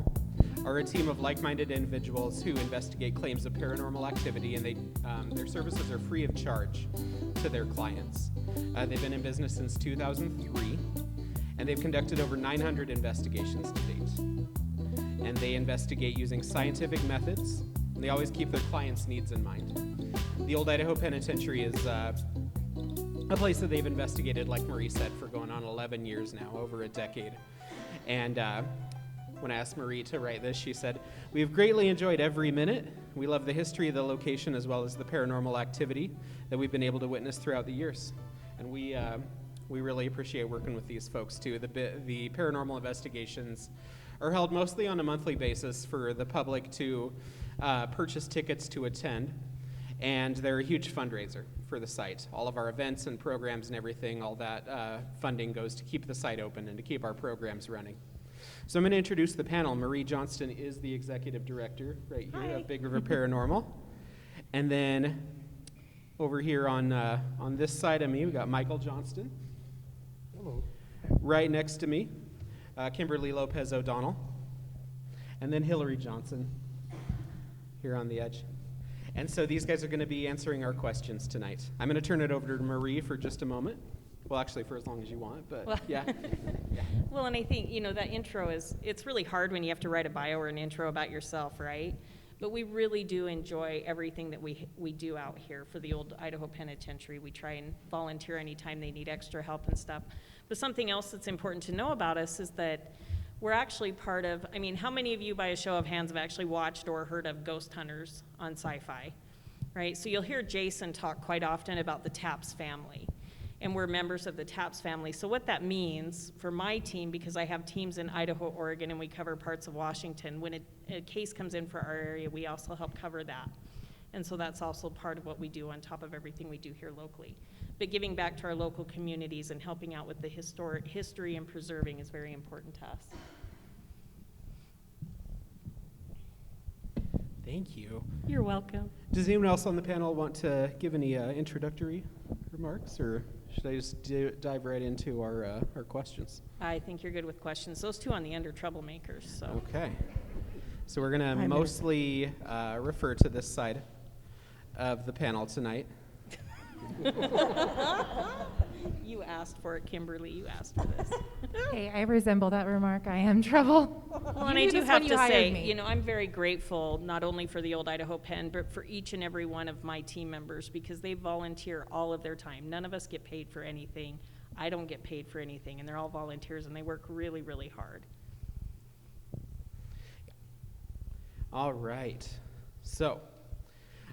Paranormal are a team of like-minded individuals who investigate claims of paranormal activity, and their services are free of charge to their clients. They've been in business since 2003, and they've conducted over 900 investigations to date. And they investigate using scientific methods, and they always keep their clients' needs in mind. The Old Idaho Penitentiary is a place that they've investigated, like Marie said, for going on 11 years now, over a decade. And when I asked Marie to write this, she said, "We've greatly enjoyed every minute. We love the history of the location as well as the paranormal activity that we've been able to witness throughout the years." And we really appreciate working with these folks too. The paranormal investigations are held mostly on a monthly basis for the public to purchase tickets to attend. And they're a huge fundraiser for the site. All of our events and programs and everything, all that funding goes to keep the site open and to keep our programs running. So I'm going to introduce the panel. Hilary Johnson is the executive director right here of Big River Paranormal. And then over here on this side of me, we got Michael Johnston. Hello. Right next to me, Kimberly Lopez-O'Donnell. And then Hilary Johnson here on the edge. And so these guys are going to be answering our questions tonight. I'm going to turn it over to Marie for just a moment. Well, actually, for as long as you want, but well, yeah. Well, and I think, that intro it's really hard when you have to write a bio or an intro about yourself, right? But we really do enjoy everything that we do out here for the Old Idaho Penitentiary. We try and volunteer anytime they need extra help and stuff. But something else that's important to know about us is that we're actually part of, how many of you by a show of hands have actually watched or heard of Ghost Hunters on Sci-Fi, right? So you'll hear Jason talk quite often about the Taps family, and we're members of the Taps family. So what that means for my team, because I have teams in Idaho, Oregon, and we cover parts of Washington, when a case comes in for our area, we also help cover that. And so that's also part of what we do on top of everything we do here locally. But giving back to our local communities and helping out with the history and preserving is very important to us. Thank you. You're welcome. Does anyone else on the panel want to give any introductory remarks, or should I just dive right into our questions? I think you're good with questions. Those two on the end are troublemakers. So. Okay. So we're going to mostly refer to this side of the panel tonight. You asked for it, Kimberly. You asked for this. Hey, I resemble that remark. I am trouble. Well, and I do have to say, I'm very grateful not only for the Old Idaho Pen, but for each and every one of my team members, because they volunteer all of their time. None of us get paid for anything. I don't get paid for anything, and they're all volunteers, and they work really, really hard. All right. So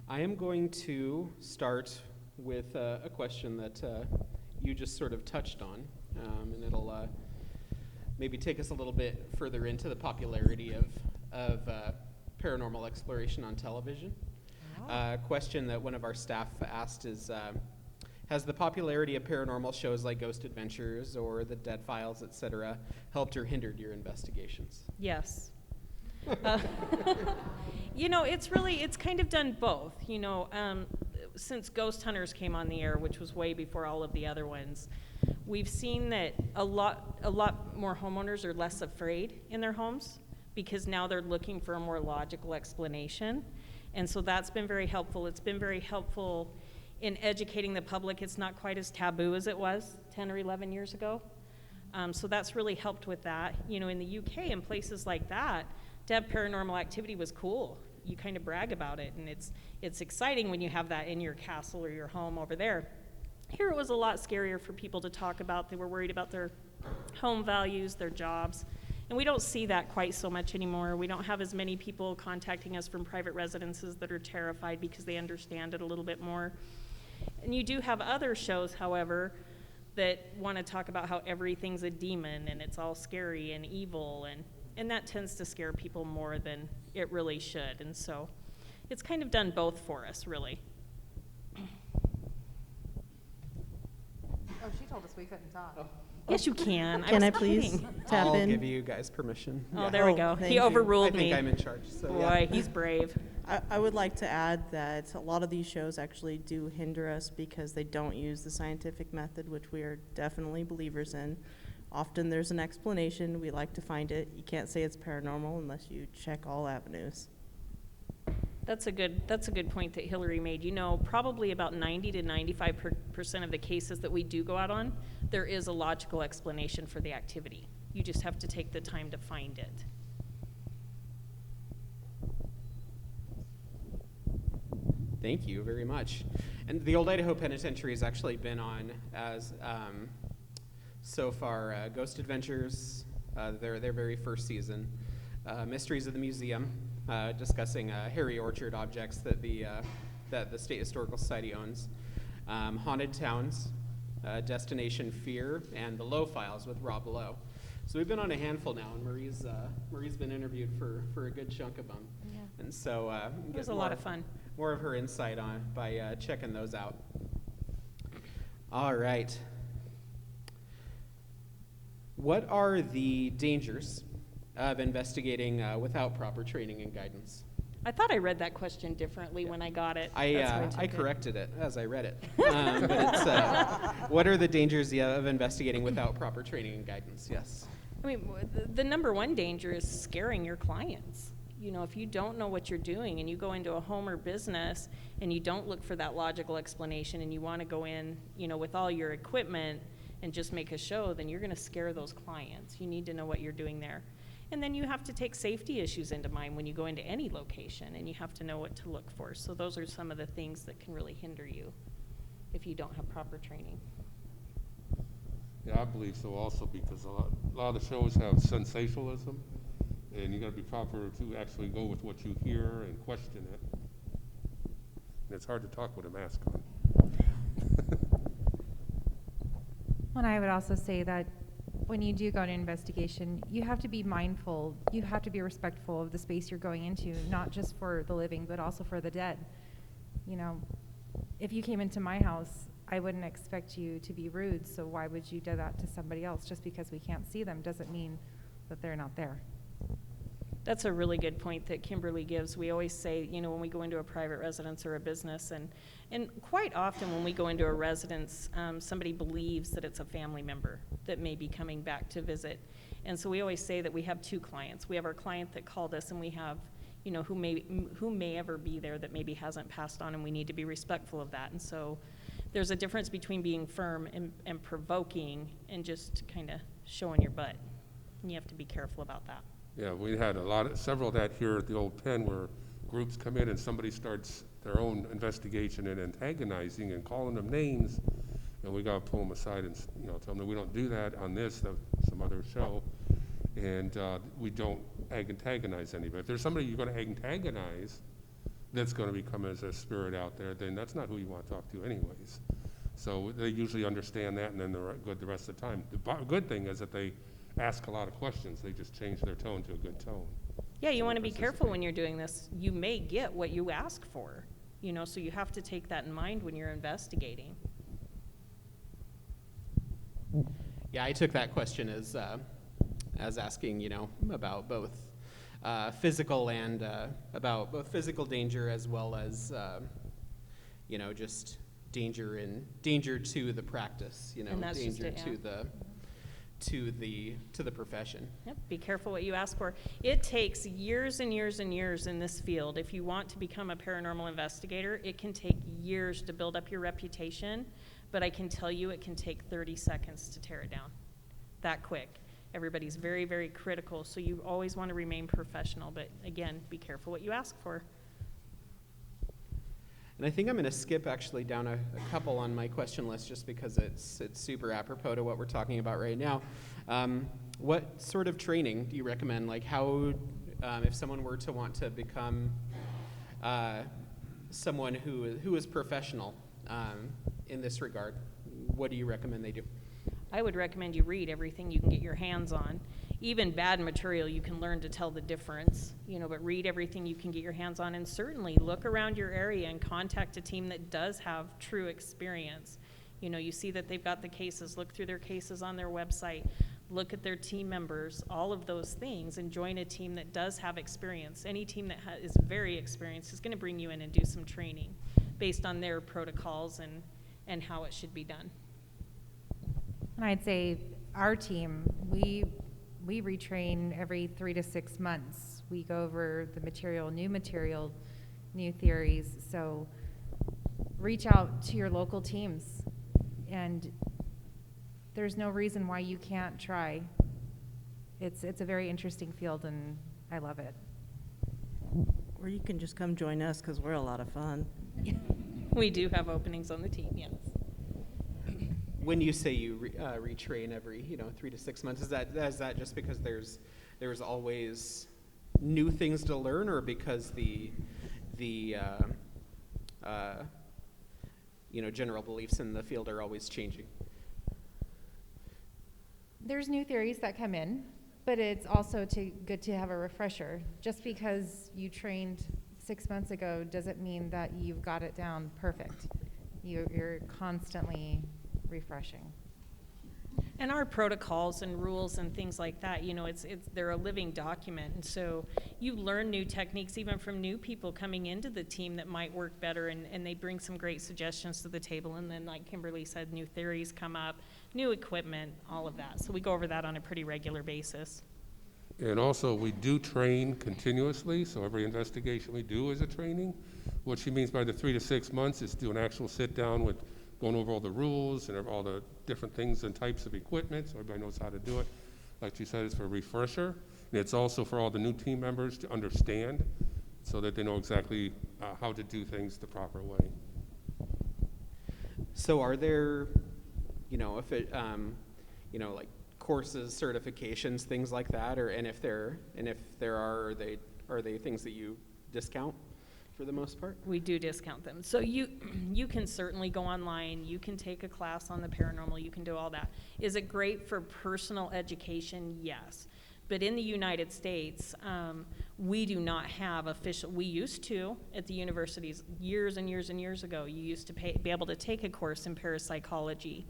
I am going to start with a question that you just sort of touched on, and it'll maybe take us a little bit further into the popularity of paranormal exploration on television. A question that one of our staff asked is, has the popularity of paranormal shows like Ghost Adventures or The Dead Files, etc., helped or hindered your investigations? Yes. It's kind of done both. Since Ghost Hunters came on the air, which was way before all of the other ones, we've seen that a lot more homeowners are less afraid in their homes because now they're looking for a more logical explanation. And so that's been very helpful. It's been very helpful in educating the public. It's not quite as taboo as it was 10 or 11 years ago. So that's really helped with that. In the UK and places like that, to have paranormal activity was cool. You kind of brag about it, and it's exciting when you have that in your castle or your home over there. Here it was a lot scarier for people to talk about. They were worried about their home values, their jobs, and we don't see that quite so much anymore. We don't have as many people contacting us from private residences that are terrified because they understand it a little bit more. And you do have other shows, however, that want to talk about how everything's a demon and it's all scary and evil, and that tends to scare people more than it really should. And so it's kind of done both for us, really. Oh, she told us we couldn't talk. Oh. Yes, you can. Can I please tap I'll in? give you guys permission. Oh, Yeah. there we go. thank He you. overruled me. I think I'm in charge. So Boy, he's brave. I would like to add that a lot of these shows actually do hinder us because they don't use the scientific method, which we are definitely believers in. Often there's an explanation. We like to find it. You can't say it's paranormal unless you check all avenues. That's a good point that Hilary made. You know, probably about 90 to 95% of the cases that we do go out on, there is a logical explanation for the activity. You just have to take the time to find it. Thank you very much. And the Old Idaho Penitentiary has actually been on as so far Ghost Adventures, their very first season, Mysteries of the Museum, discussing hairy orchard objects that the State Historical Society owns, Haunted Towns, Destination Fear, and the Low Files with Rob Lowe. So we've been on a handful now, and Marie's been interviewed for a good chunk of them. Yeah. And so It was a lot of fun. More of her insight on by checking those out. All right. What are the dangers of investigating without proper training and guidance? I thought I read that question differently when I got it. I corrected it as I read it. But it's, what are the dangers of investigating without proper training and guidance? Yes. I mean, the number one danger is scaring your clients. You know, if you don't know what you're doing and you go into a home or business and you don't look for that logical explanation and you want to go in, you know, with all your equipment and just make a show, then you're going to scare those clients. You need to know what you're doing there. And then you have to take safety issues into mind when you go into any location, and you have to know what to look for. So those are some of the things that can really hinder you if you don't have proper training. Yeah, I believe so also, because a lot of the shows have sensationalism, and you got to be proper to actually go with what you hear and question it. And it's hard to talk with a mask on. And I would also say that when you do go to investigation, you have to be mindful, you have to be respectful of the space you're going into, not just for the living, but also for the dead. You know, if you came into my house, I wouldn't expect you to be rude, so why would you do that to somebody else? Just because we can't see them doesn't mean that they're not there. That's a really good point that Kimberly gives. We always say, you know, when we go into a private residence or a business, and quite often when we go into a residence, somebody believes that it's a family member that may be coming back to visit. And so we always say that we have two clients. We have our client that called us, and we have, you know, who may ever be there that maybe hasn't passed on, and we need to be respectful of that. And so there's a difference between being firm and provoking and just kind of showing your butt. And you have to be careful about that. Yeah, we had several of that here at the old pen, where groups come in and somebody starts their own investigation and antagonizing and calling them names, and we got to pull them aside and, you know, tell them that we don't do that on some other show, and we don't antagonize anybody. If there's somebody you're going to antagonize that's going to become as a spirit out there, then that's not who you want to talk to anyways. So they usually understand that, and then they're good the rest of the time. The good thing is that they ask a lot of questions. They just change their tone to a good tone. Yeah, you want to be careful when you're doing this. You may get what you ask for, you know, so you have to take that in mind when you're investigating. Yeah, I took that question as asking, you know, about both physical and about both physical danger as well as, you know, just danger to the practice, you know, danger to the profession. Yep, be careful what you ask for. It takes years and years and years in this field. If you want to become a paranormal investigator, it can take years to build up your reputation, but I can tell you it can take 30 seconds to tear it down. That quick. Everybody's very, very critical, so you always want to remain professional, but again, be careful what you ask for. And I think I'm going to skip actually down a couple on my question list just because it's super apropos to what we're talking about right now. What sort of training do you recommend? Like how, if someone were to want to become someone who is professional in this regard, what do you recommend they do? I would recommend you read everything you can get your hands on. Even bad material, you can learn to tell the difference, you know, but read everything you can get your hands on, and certainly look around your area and contact a team that does have true experience. You know, you see that they've got the cases, look through their cases on their website, look at their team members, all of those things, and join a team that does have experience. Any team that is very experienced is going to bring you in and do some training based on their protocols and how it should be done. And I'd say our team, we retrain every 3 to 6 months. We go over the material, new theories. So reach out to your local teams, and there's no reason why you can't try. It's a very interesting field, and I love it. Or you can just come join us, because we're a lot of fun. We do have openings on the team, yes. When you say you retrain every 3 to 6 months, is that just because there's always new things to learn, or because the general beliefs in the field are always changing? There's new theories that come in, but it's also good to have a refresher. Just because you trained 6 months ago doesn't mean that you've got it down perfect. You're constantly refreshing. And our protocols and rules and things like that, they're a living document. And so you learn new techniques even from new people coming into the team that might work better, and they bring some great suggestions to the table. And then, like Kimberly said, new theories come up, new equipment, all of that. So we go over that on a pretty regular basis. And also, we do train continuously, so every investigation we do is a training. What she means by the 3 to 6 months is do an actual sit-down with going over all the rules and all the different things and types of equipment, so everybody knows how to do it. Like she said, it's for a refresher. And it's also for all the new team members to understand, so that they know exactly how to do things the proper way. So are there, if it, like courses, certifications, things like that, and if there are they things that you discount for the most part? We do discount them. So you can certainly go online, you can take a class on the paranormal, you can do all that. Is it great for personal education? Yes. But in the United States, we do not have official, we used to at the universities years and years and years ago, you used to be able to take a course in parapsychology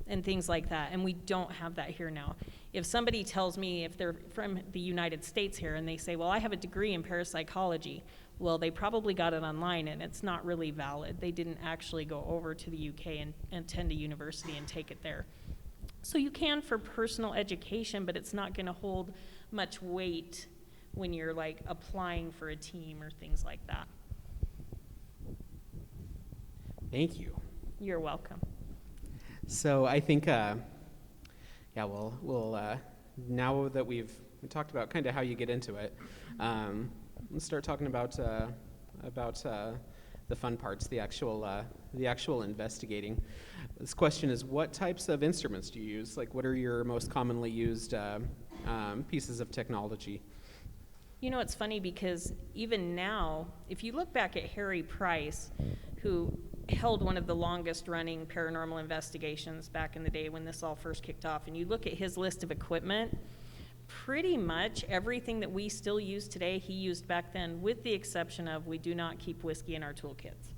and things like that, and we don't have that here now. If somebody tells me, if they're from the United States here, and they say, well, I have a degree in parapsychology, well, they probably got it online, and it's not really valid. They didn't actually go over to the UK and attend a university and take it there. So you can for personal education, but it's not going to hold much weight when you're like applying for a team or things like that. Thank you. You're welcome. So I think, we'll now that we talked about kind of how you get into it, let's start talking about the fun parts, the actual investigating. This question is, what types of instruments do you use? Like, what are your most commonly used pieces of technology? It's funny because even now, if you look back at Harry Price, who held one of the longest running paranormal investigations back in the day when this all first kicked off, and you look at his list of equipment, pretty much everything that we still use today, he used back then, with the exception of we do not keep whiskey in our toolkits.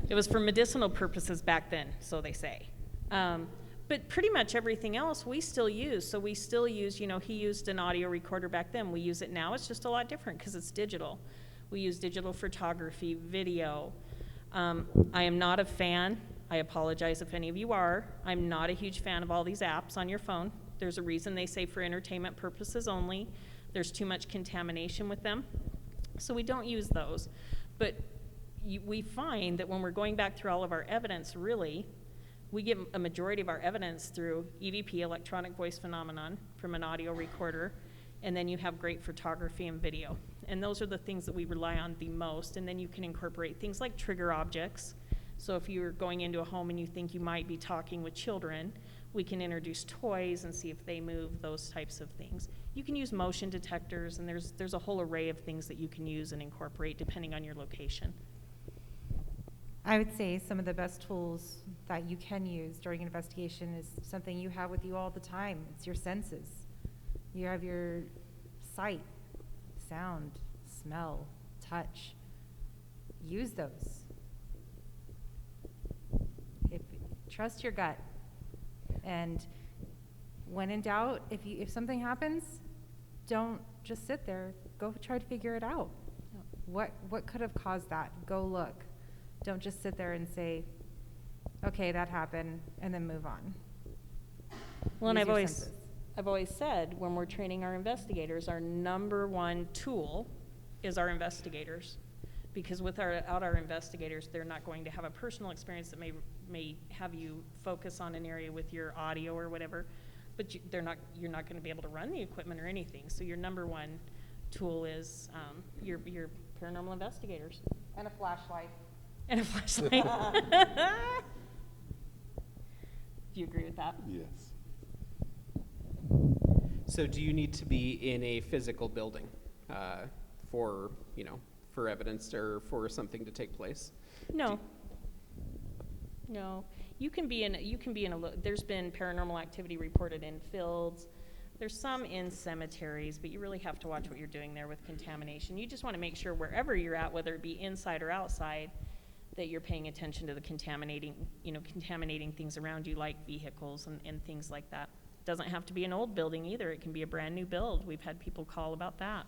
It was for medicinal purposes back then, so they say. But pretty much everything else we still use. So we still use, he used an audio recorder back then. We use it now. It's just a lot different because it's digital. We use digital photography, video. I am not a fan. I apologize if any of you are. I'm not a huge fan of all these apps on your phone. There's a reason they say for entertainment purposes only. There's too much contamination with them. So we don't use those. But we find that when we're going back through all of our evidence, really, we get a majority of our evidence through EVP, electronic voice phenomenon, from an audio recorder, and then you have great photography and video. And those are the things that we rely on the most. And then you can incorporate things like trigger objects. So if you're going into a home and you think you might be talking with children, we can introduce toys and see if they move, those types of things. You can use motion detectors, and there's a whole array of things that you can use and incorporate depending on your location. I would say some of the best tools that you can use during an investigation is something you have with you all the time. It's your senses. You have your sight, sound, smell, touch. Use those. Trust your gut. And when in doubt, if something happens, don't just sit there. Go try to figure it out. What could have caused that? Go look. Don't just sit there and say, okay, that happened, and then move on. Well, and Use I've your always, senses. I've always said, when we're training our investigators, our number one tool is our investigators. Because without our investigators, they're not going to have a personal experience that may have you focus on an area with your audio or whatever, but you're not going to be able to run the equipment or anything. So your number one tool is your paranormal investigators. And a flashlight. And a flashlight. Do you agree with that? Yes. So do you need to be in a physical building for, for evidence or for something to take place? No. No. You can be in there's been paranormal activity reported in fields. There's some in cemeteries, but you really have to watch what you're doing there with contamination. You just want to make sure wherever you're at, whether it be inside or outside, that you're paying attention to the contaminating things around you, like vehicles and things like that. It doesn't have to be an old building either. It can be a brand new build. We've had people call about that.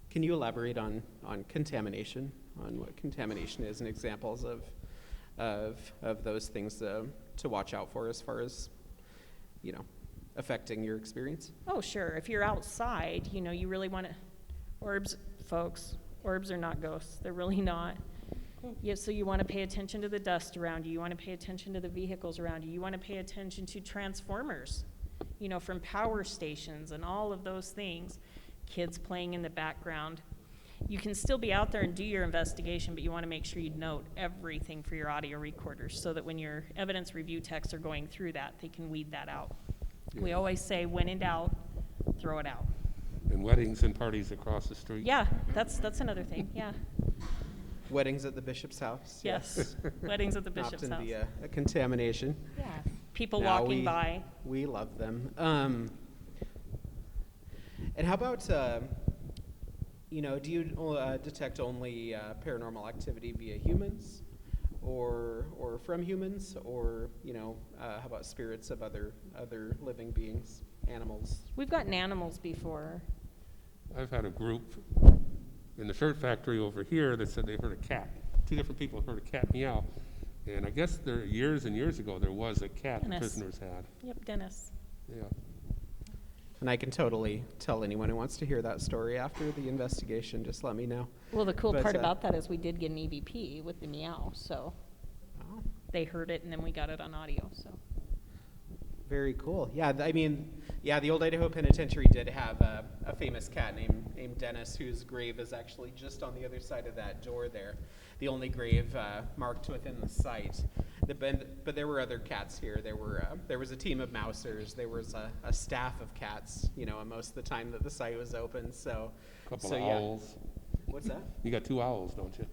Can you elaborate on contamination, on what contamination is and examples of those things to watch out for as far as, affecting your experience? Oh, sure. If you're outside, you really want to, orbs are not ghosts. They're really not. Yeah, so you want to pay attention to the dust around you. You want to pay attention to the vehicles around you. You want to pay attention to transformers, from power stations and all of those things. Kids playing in the background. You can still be out there and do your investigation, but you want to make sure you note everything for your audio recorders so that when your evidence review techs are going through that, they can weed that out. Yeah. We always say, when in doubt, throw it out. And weddings and parties across the street. Yeah, that's another thing, yeah. Weddings at the bishop's house? Yes, weddings at the bishop's Often house. be a contamination. Yeah, people Now walking by. We love them. And how about, do you detect only paranormal activity via humans or from humans, or, how about spirits of other living beings, animals? We've gotten animals before. I've had a group in the shirt factory over here that said they heard a cat. 2 different people heard a cat meow. And I guess years and years ago, there was a cat the Dennis. prisoners had. Yep, Dennis. Yeah. And I can totally tell anyone who wants to hear that story after the investigation, just let me know. Well, the cool But, part about that is we did get an EVP with the meow, so Oh, they heard it and then we got it on audio, so. very cool. Yeah, the Old Idaho Penitentiary did have a famous cat named Dennis, whose grave is actually just on the other side of that door there. The only grave marked within the site. But there were other cats here. There was a team of mousers. There was a staff of cats, most of the time that the site was open. So, Couple so of yeah. owls. What's that? You got 2 owls, don't you?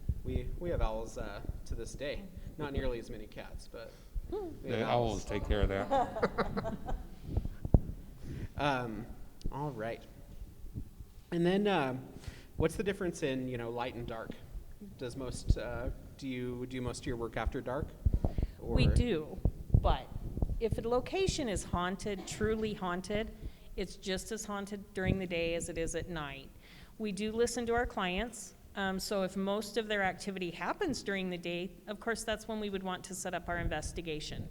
We have owls to this day. Not nearly as many cats, but we have The owls take care of that. All right. And then, what's the difference in light and dark? Does most do you do most of your work after dark? We Or- do, but if a location is haunted, truly haunted, it's just as haunted during the day as it is at night. We do listen to our clients, so if most of their activity happens during the day, of course, that's when we would want to set up our investigation.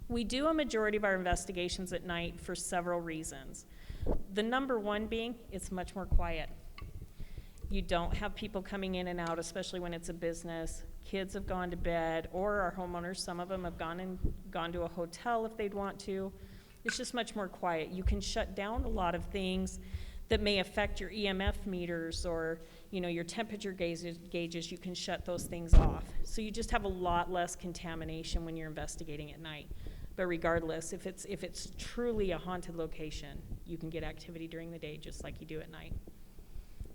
We do a majority of our investigations at night for several reasons. The number one being, it's much more quiet. You don't have people coming in and out, especially when it's a business. Kids have gone to bed, or our homeowners, some of them have gone to a hotel if they'd want to. It's just much more quiet. You can shut down a lot of things that may affect your EMF meters or your temperature gauges. You can shut those things off. So you just have a lot less contamination when you're investigating at night. But regardless, if it's truly a haunted location, you can get activity during the day just like you do at night.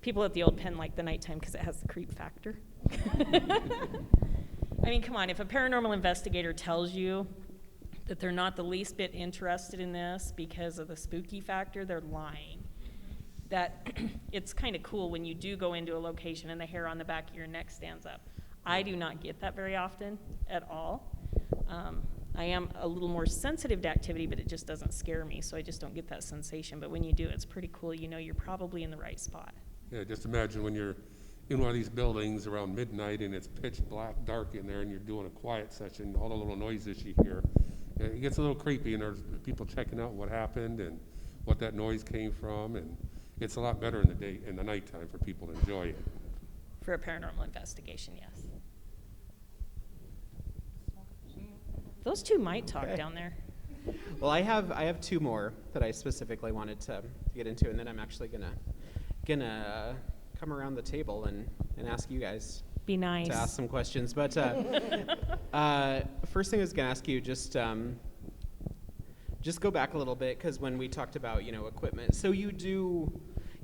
People at the old pen like the nighttime because it has the creep factor. I mean, come on, if a paranormal investigator tells you that they're not the least bit interested in this because of the spooky factor, they're lying. That it's kind of cool when you do go into a location and the hair on the back of your neck stands up. I do not get that very often at all. I am a little more sensitive to activity, but it just doesn't scare me, so I just don't get that sensation. But when you do, it's pretty cool. You're probably in the right spot. Yeah, just imagine when you're in one of these buildings around midnight and it's pitch black, dark in there, and you're doing a quiet session, all the little noises you hear, it gets a little creepy, and there's people checking out what happened and what that noise came from, and it's a lot better in the nighttime for people to enjoy it. For a paranormal investigation, yes. Those two might talk Okay. down there. Well, I have two more that I specifically wanted to get into, and then I'm actually gonna come around the table and ask you guys Be nice. to ask some questions. But first thing I was gonna ask you, just go back a little bit, because when we talked about equipment, so you do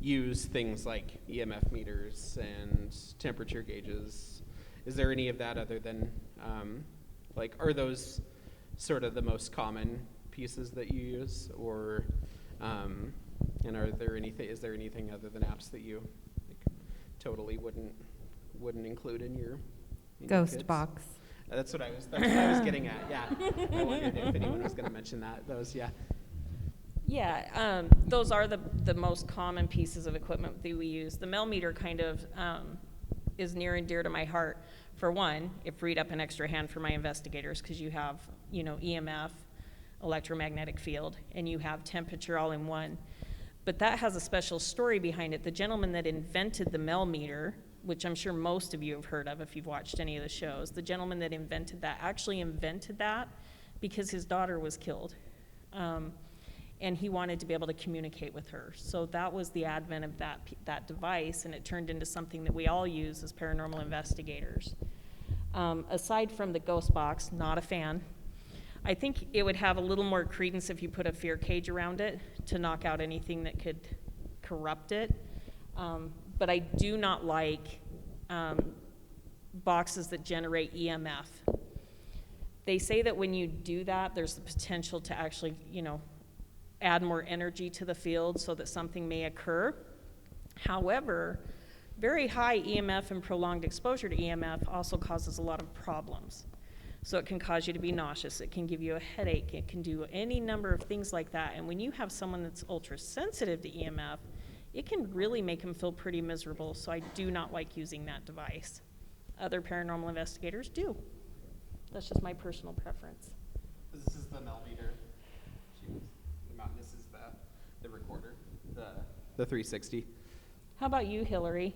use things like EMF meters and temperature gauges. Is there any of that other than are those sort of the most common pieces that you use, or and is there anything other than apps that you totally wouldn't include in your Ghost kits? box. That's what I was getting at. Yeah, I wondered if anyone was going to mention that. Yeah, those are the most common pieces of equipment that we use. The meter kind of is near and dear to my heart. For one, it freed up an extra hand for my investigators, because you have, EMF, electromagnetic field, and you have temperature all in one. But that has a special story behind it. The gentleman that invented the meter, which I'm sure most of you have heard of if you've watched any of the shows, the gentleman that invented that actually invented that because his daughter was killed. And he wanted to be able to communicate with her. So that was the advent of that device, and it turned into something that we all use as paranormal investigators. Aside from the ghost box, not a fan. I think it would have a little more credence if you put a fear cage around it to knock out anything that could corrupt it. But I do not like boxes that generate EMF. They say that when you do that, there's the potential to actually, add more energy to the field so that something may occur. However, very high EMF and prolonged exposure to EMF also causes a lot of problems. So it can cause you to be nauseous, it can give you a headache, it can do any number of things like that. And when you have someone that's ultra sensitive to EMF, it can really make them feel pretty miserable. So I do not like using that device. Other paranormal investigators do. That's just my personal preference. This is the meter. This is the recorder, the 360. How about you, Hilary?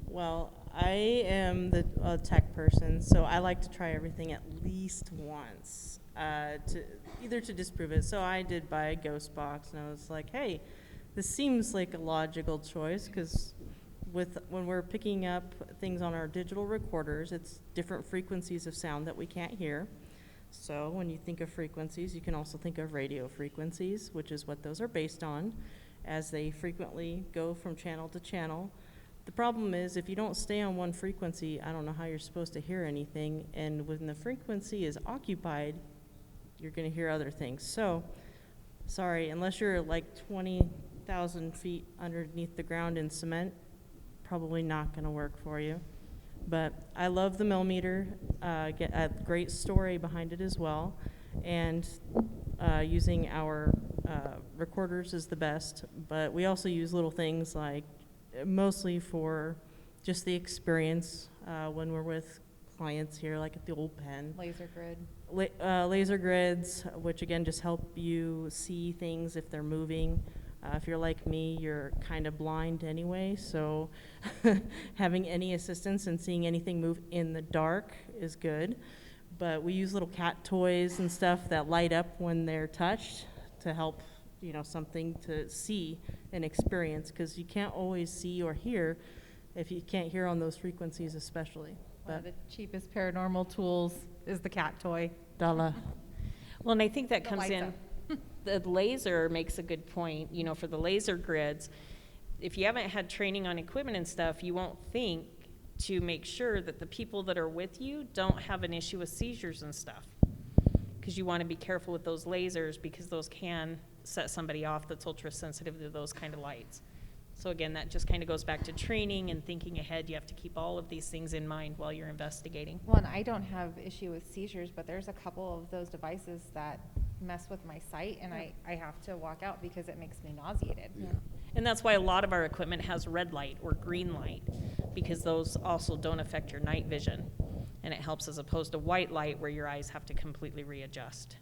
Well, I am the tech person, so I like to try everything at least once, to disprove it. So I did buy a ghost box, and I was like, hey, this seems like a logical choice, because when we're picking up things on our digital recorders, it's different frequencies of sound that we can't hear. So when you think of frequencies, you can also think of radio frequencies, which is what those are based on, as they frequently go from channel to channel. The problem is, if you don't stay on one frequency, I don't know how you're supposed to hear anything, and when the frequency is occupied, you're going to hear other things. So, sorry, unless you're like 20,000 feet underneath the ground in cement, probably not going to work for you. But I love the millimeter, get a great story behind it as well, and using our recorders is the best, but we also use little things like, mostly for just the experience when we're with clients here, like at the Old Pen. Laser grid. Laser grids, which again just help you see things if they're moving. If you're like me, you're kind of blind anyway, so having any assistance in seeing anything move in the dark is good. But we use little cat toys and stuff that light up when they're touched to help, something to see and experience, because you can't always see or hear if you can't hear on those frequencies especially. One of the cheapest paranormal tools is the cat toy. Dollar. Well, and I think that The comes lights in, up. the laser makes a good point, for the laser grids. If you haven't had training on equipment and stuff, you won't think to make sure that the people that are with you don't have an issue with seizures and stuff. Because you want to be careful with those lasers, because those can set somebody off that's ultra sensitive to those kind of lights. So again, that just kind of goes back to training and thinking ahead. You have to keep all of these things in mind while you're investigating. Well, and I don't have issue with seizures, but there's a couple of those devices that mess with my sight, and I have to walk out because it makes me nauseated. Yeah. And that's why a lot of our equipment has red light or green light, because those also don't affect your night vision. And it helps as opposed to white light where your eyes have to completely readjust.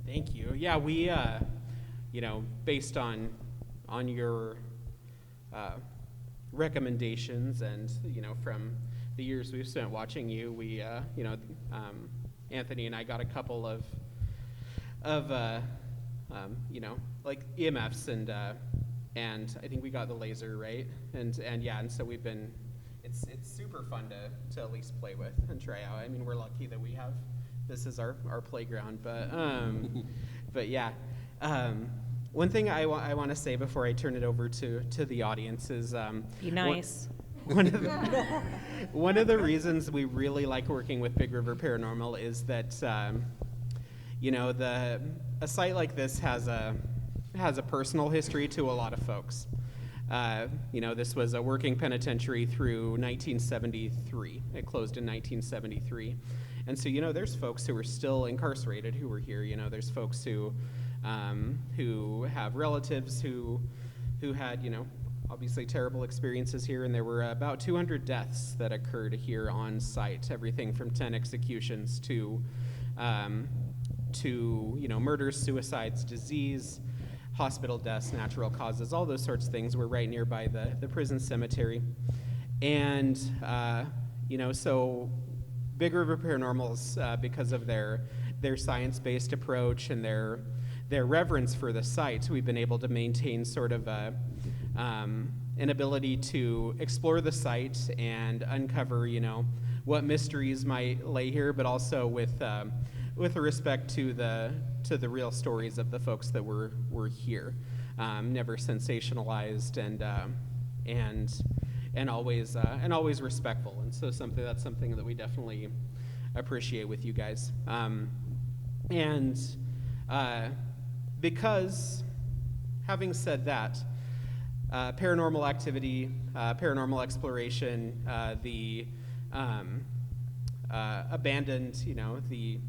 Thank you. Yeah, we, based on your recommendations and, from the years we've spent watching you, we, Anthony and I got a couple of like EMFs and I think we got the laser, right? And so we've been, it's super fun to at least play with and try out. I mean, we're lucky that we have, this is our playground, but yeah. One thing I want to say before I turn it over to the audience is, Be nice. One of the reasons we really like working with Big River Paranormal is that, a site like this has a personal history to a lot of folks. This was a working penitentiary through 1973. It closed in 1973. And so, there's folks who are still incarcerated who were here. There's folks who have relatives who had, obviously terrible experiences here. And there were about 200 deaths that occurred here on site, everything from 10 executions to murders, suicides, disease, hospital deaths, natural causes, all those sorts of things were right nearby the prison cemetery. And, so Big River Paranormal's, because of their science-based approach and their reverence for the site, we've been able to maintain sort of an ability to explore the site and uncover, what mysteries might lay here, but also with respect to the real stories of the folks that were here, never sensationalized and always respectful. And so that's something that we definitely appreciate with you guys. Because having said that, paranormal activity, paranormal exploration, the abandoned, the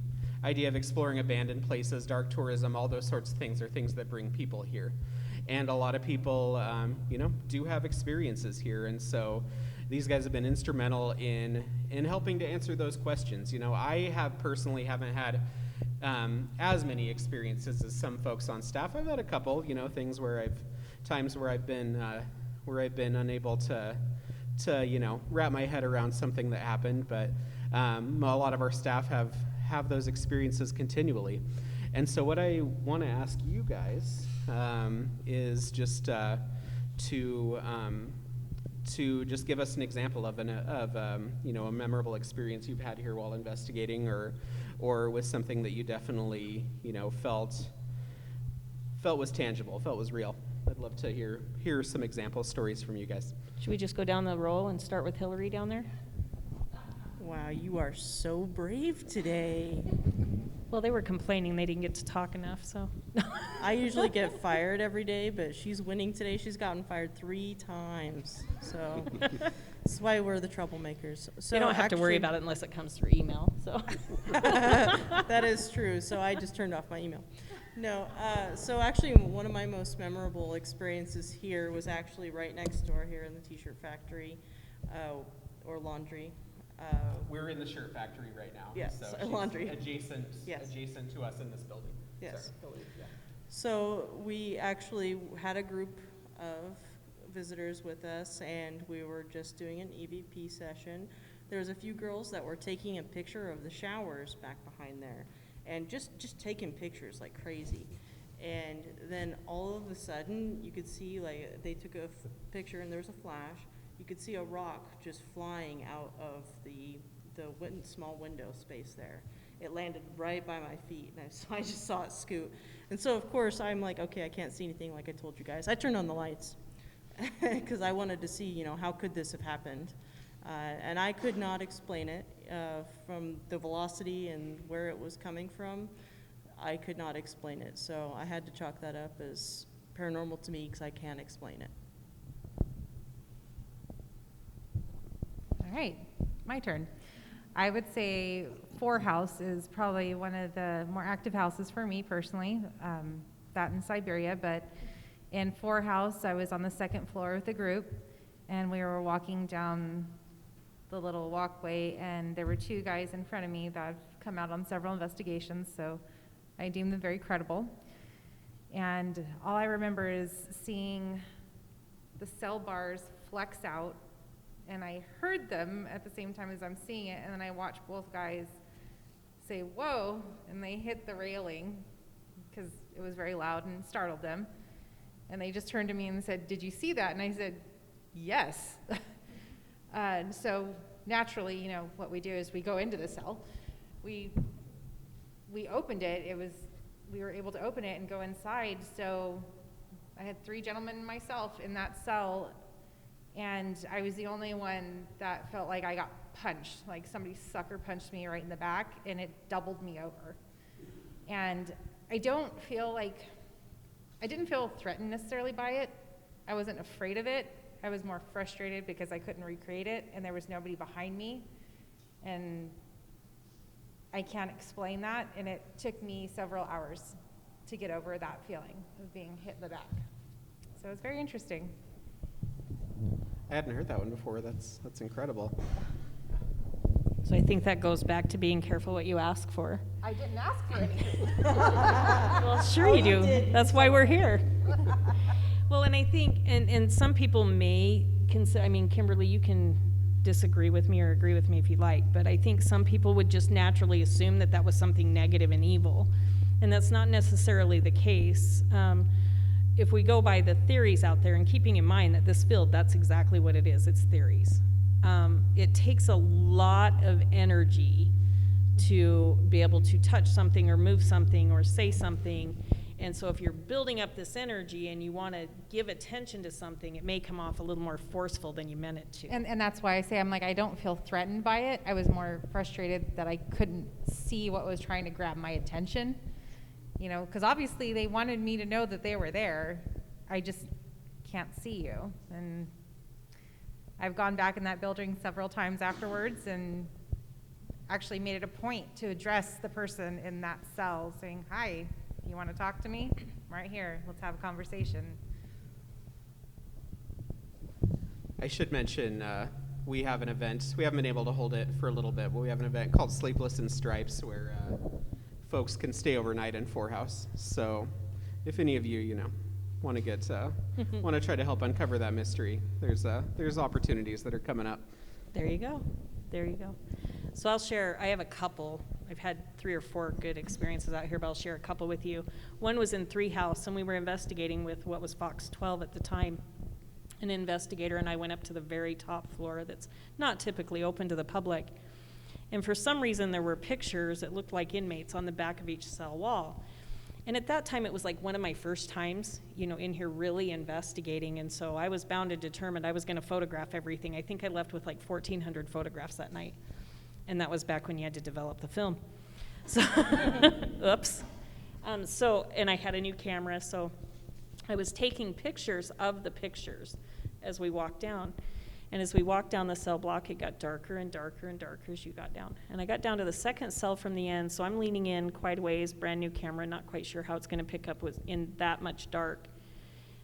idea of exploring abandoned places, dark tourism, all those sorts of things are things that bring people here. And a lot of people, do have experiences here. And so these guys have been instrumental in helping to answer those questions. I personally haven't had as many experiences as some folks on staff. I've had a couple, things where times where I've been unable to wrap my head around something that happened. But a lot of our staff have those experiences continually. And so what I want to ask you guys is just to just give us an example of a memorable experience you've had here while investigating, or with something that you definitely felt was tangible, felt was real. I'd love to hear some example stories from you guys. Should we just go down the roll and start with Hilary down there? Wow, you are so brave today. Well, they were complaining they didn't get to talk enough, so. I usually get fired every day, but she's winning today. She's gotten fired 3 times. So that's why we're the troublemakers. So They don't have to worry about it unless it comes through email, so. That is true. So I just turned off my email. No, so actually one of my most memorable experiences here was actually right next door here in the t-shirt factory, or laundry. We're in the shirt factory right now. Yes, so laundry. Adjacent Yes. adjacent to us in this building. Yes. Sorry, yeah. So we actually had a group of visitors with us, and we were just doing an EVP session. There was a few girls that were taking a picture of the showers back behind there, and just taking pictures like crazy. And then all of a sudden, you could see, like, they took a picture and there was a flash. You could see a rock just flying out of the small window space there. It landed right by my feet, and I just saw it scoot. And so, of course, I'm like, okay, I can't see anything like I told you guys. I turned on the lights because I wanted to see, how could this have happened? And I could not explain it from the velocity and where it was coming from. I could not explain it. So I had to chalk that up as paranormal to me because I can't explain it. All right, my turn. I would say 4 House is probably one of the more active houses for me personally, that in Siberia. But in 4 House, I was on the 2nd floor with a group, and we were walking down the little walkway, and there were 2 guys in front of me that have come out on several investigations, so I deem them very credible. And all I remember is seeing the cell bars flex out, and I heard them at the same time as I'm seeing it, and then I watched both guys say, "Whoa," and they hit the railing because it was very loud and startled them. And they just turned to me and said, "Did you see that?" And I said, "Yes." And so naturally, you know, what we do is we go into the cell. We opened it. We were able to open it and go inside. So I had 3 gentlemen and myself in that cell, and I was the only one that felt like I got punched, like somebody sucker punched me right in the back, and it doubled me over. And I didn't feel threatened necessarily by it. I wasn't afraid of it. I was more frustrated because I couldn't recreate it, and there was nobody behind me. And I can't explain that, and it took me several hours to get over that feeling of being hit in the back. So it was very interesting. I hadn't heard that one before. That's incredible. So I think that goes back to being careful what you ask for. I didn't ask for anything. Well, sure you do. That's why we're here. Well, and I think, and some people may consider, I mean, Kimberly, you can disagree with me or agree with me if you like, but I think some people would just naturally assume that that was something negative and evil, and that's not necessarily the case. If we go by the theories out there, and keeping in mind that this field, that's exactly what it is, it's theories. It takes a lot of energy to be able to touch something or move something or say something. And so if you're building up this energy and you want to give attention to something, it may come off a little more forceful than you meant it to. And that's why I say I don't feel threatened by it. I was more frustrated that I couldn't see what was trying to grab my attention. You know, because obviously they wanted me to know that they were there. I just can't see you. And I've gone back in that building several times afterwards and actually made it a point to address the person in that cell saying, "Hi, you want to talk to me? I'm right here. Let's have a conversation." I should mention we have an event. We haven't been able to hold it for a little bit, but we have an event called Sleepless in Stripes where folks can stay overnight in 4 House. So if any of you, want to get want to try to help uncover that mystery, there's opportunities that are coming up. There you go. There you go. So I'll share, I have a couple. I've had 3 or 4 good experiences out here, but I'll share a couple with you. One was in 3 House, and we were investigating with what was Fox 12 at the time. An investigator and I went up to the very top floor that's not typically open to the public. And for some reason, there were pictures that looked like inmates on the back of each cell wall. And at that time, it was like one of my first times, in here really investigating. And so I was bound and determined I was going to photograph everything. I think I left with like 1,400 photographs that night. And that was back when you had to develop the film. So, oops. And I had a new camera, so I was taking pictures of the pictures as we walked down. And as we walked down the cell block, it got darker and darker and darker as you got down. And I got down to the second cell from the end, so I'm leaning in quite a ways, brand new camera, not quite sure how it's going to pick up in that much dark.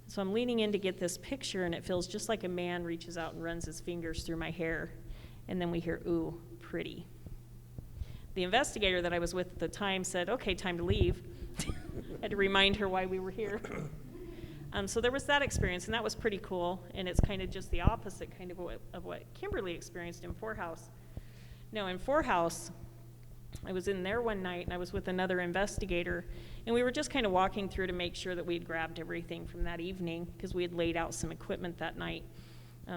So I'm leaning in to get this picture, and it feels just like a man reaches out and runs his fingers through my hair. And then we hear, "Ooh, pretty." The investigator that I was with at the time said, "Okay, time to leave." I had to remind her why we were here. So there was that experience, and that was pretty cool, and it's kind of just the opposite kind of what Kimberly experienced in 4 House. Now, in 4 House, I was in there one night, and I was with another investigator, and we were just kind of walking through to make sure that we had grabbed everything from that evening, because we had laid out some equipment that night,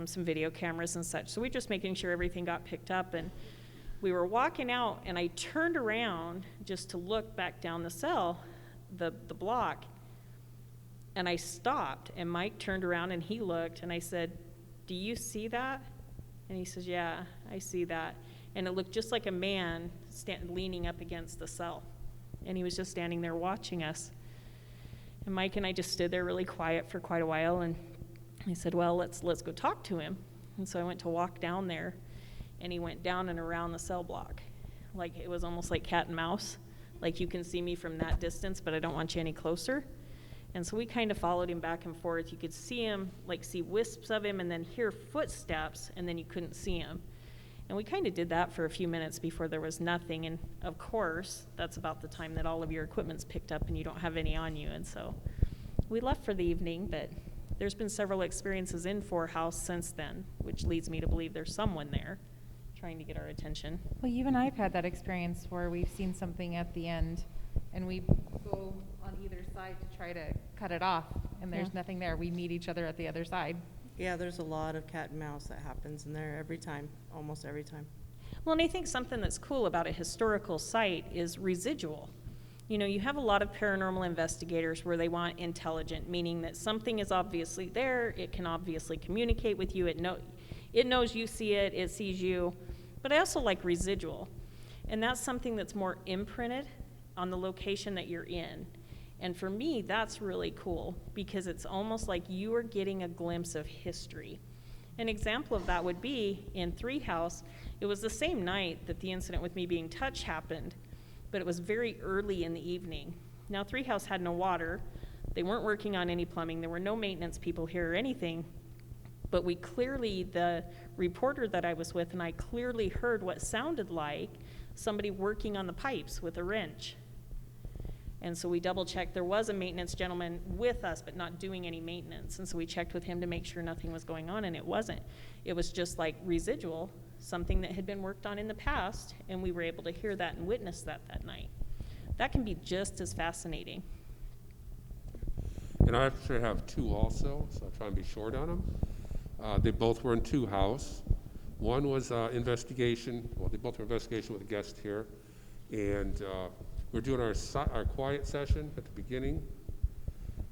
some video cameras and such. So we were just making sure everything got picked up, and we were walking out, and I turned around just to look back down the cell, the block, and I stopped, and Mike turned around, and he looked, and I said, "Do you see that?" And he says, "Yeah, I see that." And it looked just like a man leaning up against the cell, and he was just standing there watching us. And Mike and I just stood there really quiet for quite a while, and I said, "Well, let's go talk to him." And so I went to walk down there, and he went down and around the cell block. Like, it was almost like cat and mouse. Like, you can see me from that distance, but I don't want you any closer. And so we kind of followed him back and forth. You could see him, like see wisps of him, and then hear footsteps, and then you couldn't see him. And we kind of did that for a few minutes before there was nothing. And of course, that's about the time that all of your equipment's picked up and you don't have any on you. And so we left for the evening, but there's been several experiences in Four House since then, which leads me to believe there's someone there trying to get our attention. Well, even I've had that experience where we've seen something at the end and we go on either side to try to cut it off, and there's nothing there. We meet each other at the other side. Yeah, there's a lot of cat and mouse that happens in there every time, almost every time. Well, and I think something that's cool about a historical site is residual. You know, you have a lot of paranormal investigators where they want intelligent, meaning that something is obviously there, it can obviously communicate with you, it knows you see it, it sees you. But I also like residual. And that's something that's more imprinted on the location that you're in. And for me, that's really cool because it's almost like you are getting a glimpse of history. An example of that would be in Three House. It was the same night that the incident with me being touched happened, but it was very early in the evening. Now, Three House had no water. They weren't working on any plumbing. There were no maintenance people here or anything. But we clearly, the reporter that I was with and I clearly heard what sounded like somebody working on the pipes with a wrench. And so we double checked. There was a maintenance gentleman with us, but not doing any maintenance. And so we checked with him to make sure nothing was going on, and it wasn't. It was just like residual, something that had been worked on in the past, and we were able to hear that and witness that night. That can be just as fascinating. And I actually have two also, so I'll try and be short on them. They both were in Two House. One was investigation. Well, they both were investigation with a guest here. And we're doing our quiet session at the beginning.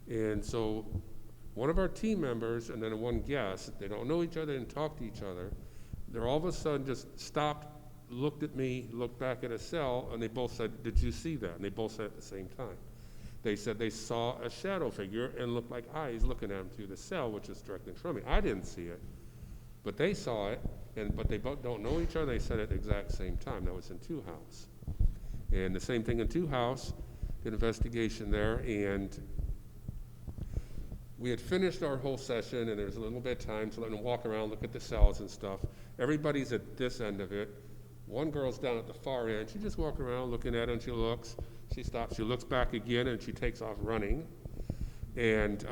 And so one of our team members and then one guest, they don't know each other and talk to each other. They're all of a sudden just stopped, looked at me, looked back at a cell, and they both said, "Did you see that?" And they both said at the same time. They said they saw a shadow figure and looked like eyes looking at them through the cell, which is directly in front of me. I didn't see it, but they saw it, but they both don't know each other. They said it at the exact same time. That was in Two House. And the same thing in Two House, did investigation there, and we had finished our whole session, and there was a little bit of time to let them walk around, look at the cells and stuff. Everybody's at this end of it. One girl's down at the far end. She just walks around looking at it, and she looks. She stops. She looks back again, and she takes off running. And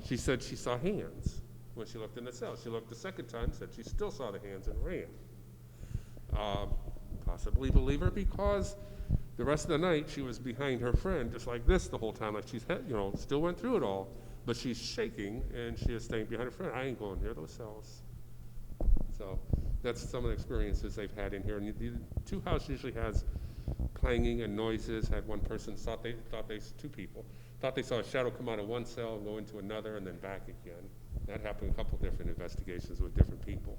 she said she saw hands when she looked in the cell. She looked the second time, said she still saw the hands and ran. Possibly believe her because the rest of the night she was behind her friend just like this the whole time, like she's still went through it all, but she's shaking and she is staying behind her friend. I ain't going near those cells. So that's some of the experiences they've had in here. And the Two House usually has clanging and noises. Had one person two people thought they saw a shadow come out of one cell and go into another and then back again. That happened in a couple different investigations with different people.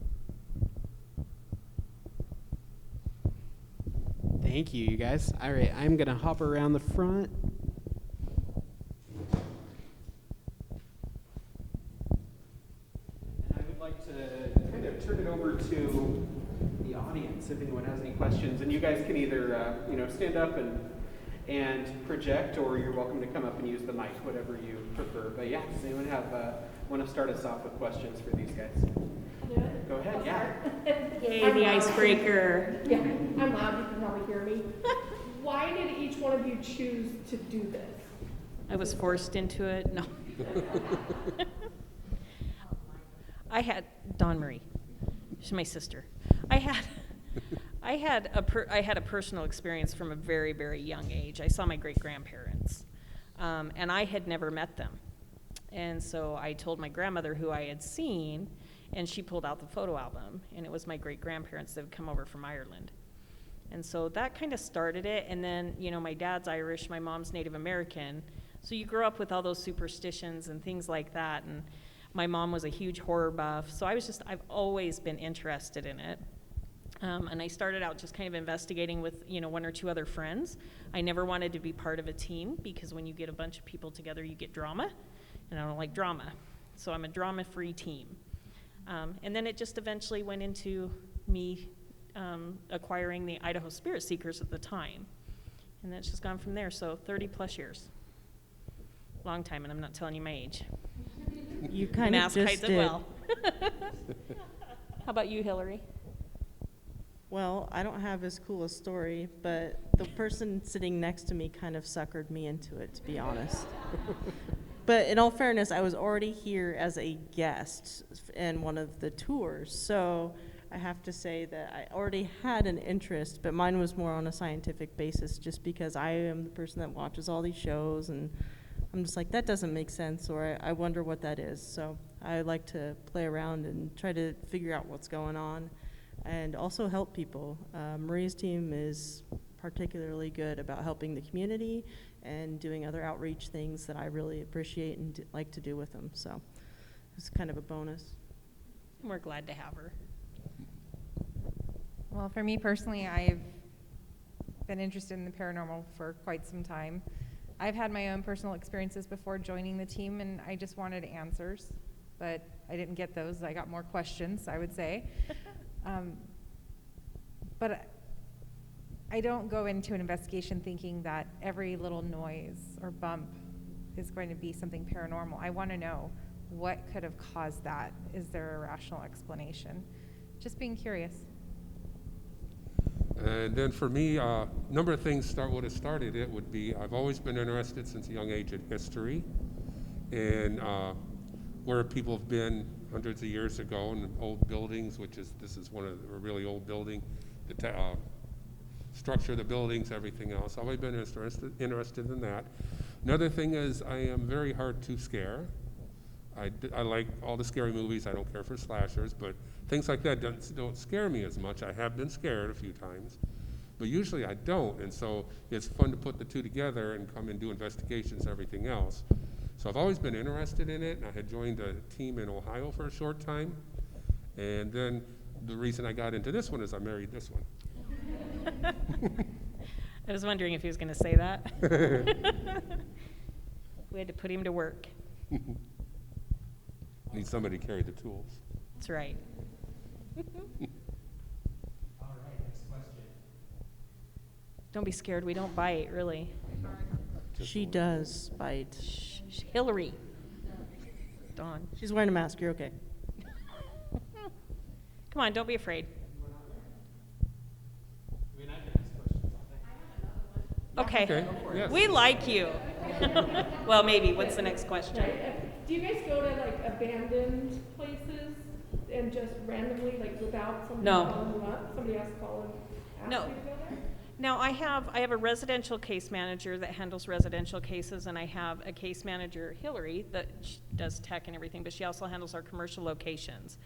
Thank you, you guys. All right, I'm going to hop around the front. And I would like to kind of turn it over to the audience if anyone has any questions. And you guys can either, stand up and project, or you're welcome to come up and use the mic, whatever you prefer. But yeah, does anyone want to start us off with questions for these guys? I'll do it. Go ahead, yeah. Yay, the icebreaker. Yeah, I'm loud, you can probably hear me. Why did each one of you choose to do this? I was forced into it. No. I had Dawn Marie. She's my sister. I had a personal experience from a very, very young age. I saw my great-grandparents, and I had never met them. And so I told my grandmother who I had seen, and she pulled out the photo album, and it was my great-grandparents that had come over from Ireland. And so that kind of started it, and then, my dad's Irish, my mom's Native American, so you grow up with all those superstitions and things like that, and my mom was a huge horror buff, so I've always been interested in it. And I started out just kind of investigating with, one or two other friends. I never wanted to be part of a team, because when you get a bunch of people together, you get drama, and I don't like drama, so I'm a drama-free team. And then it just eventually went into me acquiring the Idaho Spirit Seekers at the time. And then it's just gone from there, so 30-plus years. Long time, and I'm not telling you my age. You kind of Mask just hides it did. well. How about you, Hilary? Well, I don't have as cool a story, but the person sitting next to me kind of suckered me into it, to be honest. But in all fairness, I was already here as a guest in one of the tours, so I have to say that I already had an interest, but mine was more on a scientific basis, just because I am the person that watches all these shows, and I'm just like, that doesn't make sense, or I wonder what that is. So I like to play around and try to figure out what's going on, and also help people. Maria's team is particularly good about helping the community and doing other outreach things that I really appreciate and like to do with them. So it's kind of a bonus. And we're glad to have her. Well, for me personally, I've been interested in the paranormal for quite some time. I've had my own personal experiences before joining the team, and I just wanted answers, but I didn't get those. I got more questions, I would say. But I don't go into an investigation thinking that every little noise or bump is going to be something paranormal. I want to know what could have caused that. Is there a rational explanation? Just being curious. And then for me, a number of things would have started it would be, I've always been interested since a young age in history and where people have been hundreds of years ago in old buildings, this is one of a really old building, the structure of the buildings, everything else. I've always been interested in that. Another thing is I am very hard to scare. I like all the scary movies. I don't care for slashers, but things like that don't scare me as much. I have been scared a few times, but usually I don't. And so it's fun to put the two together and come and do investigations and everything else. So I've always been interested in it, and I had joined a team in Ohio for a short time. And then the reason I got into this one is I married this one. I was wondering if he was going to say that. We had to put him to work. Need somebody to carry the tools. That's right. All right, next question. Don't be scared. We don't bite, really. She does bite. Shh, Hilary. Dawn. She's wearing a mask. You're okay. Come on, don't be afraid. Okay. Okay, yes. We like you. Well, maybe. What's the next question? Do you guys go to like abandoned places and just randomly, like without somebody No. calling them up? Somebody has to call and ask No. you to go there? Now, I have a residential case manager that handles residential cases, and I have a case manager, Hilary, that does tech and everything, but she also handles our commercial locations.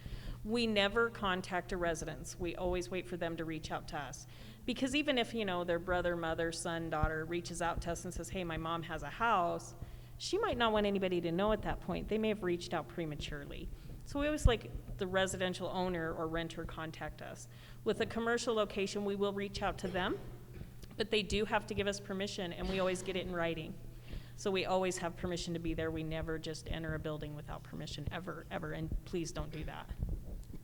We never contact a residence. We always wait for them to reach out to us. Because even if, their brother, mother, son, daughter reaches out to us and says, hey, my mom has a house, she might not want anybody to know at that point. They may have reached out prematurely. So we always like the residential owner or renter contact us. With a commercial location, we will reach out to them, but they do have to give us permission, and we always get it in writing. So we always have permission to be there. We never just enter a building without permission, ever, ever, and please don't do that.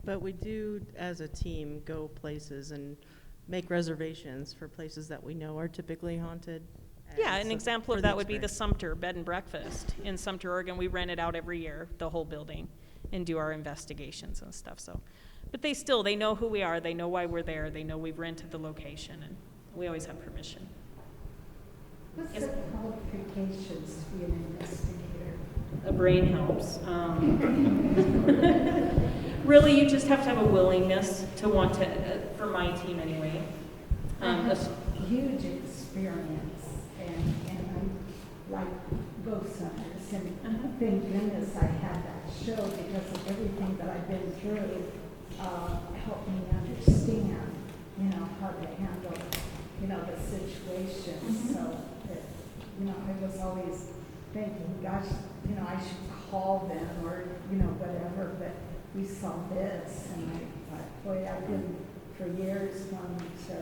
But we do, as a team, go places and make reservations for places that we know are typically haunted. Yeah, And an so example for of the that would be the experience. Sumter Bed and Breakfast in Sumter, Oregon. We rent it out every year, the whole building, and do our investigations and stuff. So, but they know who we are. They know why we're there. They know we've rented the location, and we always have permission. What's the qualifications to be an investigator? A brain helps. Really, you just have to have a willingness to want to, for my team anyway. I have huge experience, and I like ghost hunters, and thank goodness I had that show because of everything that I've been through helped me understand, how to handle, the situation. So, I was always thinking, gosh, I should call them or, whatever, but we saw this, and I thought, boy, I've been for years wanting to